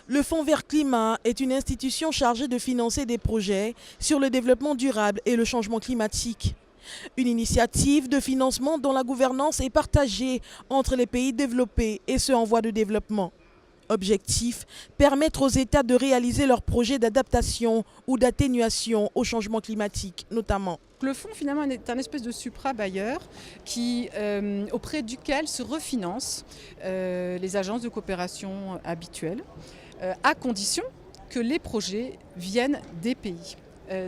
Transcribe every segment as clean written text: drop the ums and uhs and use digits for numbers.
Le Fonds vert climat est une institution chargée de financer des projets sur le développement durable et le changement climatique. Une initiative de financement dont la gouvernance est partagée entre les pays développés et ceux en voie de développement. Objectif, permettre aux États de réaliser leurs projets d'adaptation ou d'atténuation au changement climatique notamment. Le fonds finalement est un espèce de supra-bailleur auprès duquel se refinancent les agences de coopération habituelles à condition que les projets viennent des pays.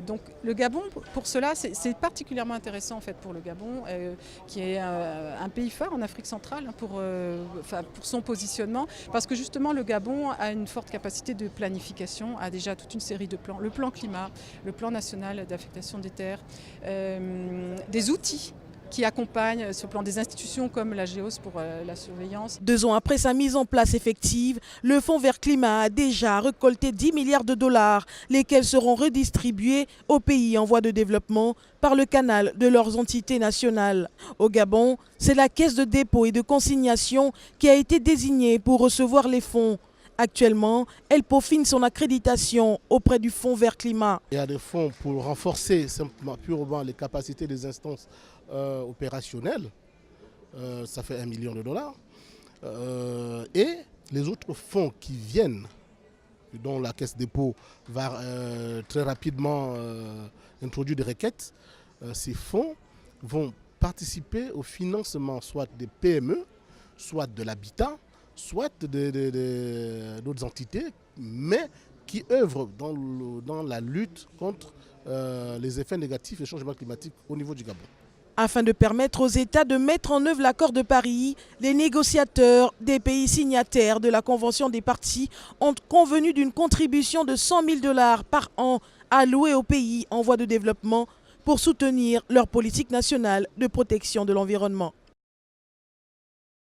Donc le Gabon, pour cela, c'est particulièrement intéressant en fait pour le Gabon, qui est un pays phare en Afrique centrale pour son positionnement, parce que justement le Gabon a une forte capacité de planification, a déjà toute une série de plans, le plan climat, le plan national d'affectation des terres, des outils qui accompagnent ce plan, des institutions comme la GEOS pour la surveillance. 2 ans après sa mise en place effective, le Fonds vert climat a déjà récolté 10 milliards de dollars, lesquels seront redistribués aux pays en voie de développement par le canal de leurs entités nationales. Au Gabon, c'est la Caisse de dépôt et de consignation qui a été désignée pour recevoir les fonds. Actuellement, elle peaufine son accréditation auprès du Fonds vert climat. Il y a des fonds pour renforcer simplement purement les capacités des instances opérationnelles. Ça fait 1 million de dollars. Et les autres fonds qui viennent, dont la Caisse de dépôt va très rapidement introduire des requêtes, ces fonds vont participer au financement soit des PME, soit de l'habitat, soit d'autres entités, mais qui œuvrent dans la lutte contre les effets négatifs du changement climatique au niveau du Gabon. Afin de permettre aux États de mettre en œuvre l'accord de Paris, les négociateurs des pays signataires de la Convention des parties ont convenu d'une contribution de 100 000 dollars par an allouée aux pays en voie de développement pour soutenir leur politique nationale de protection de l'environnement.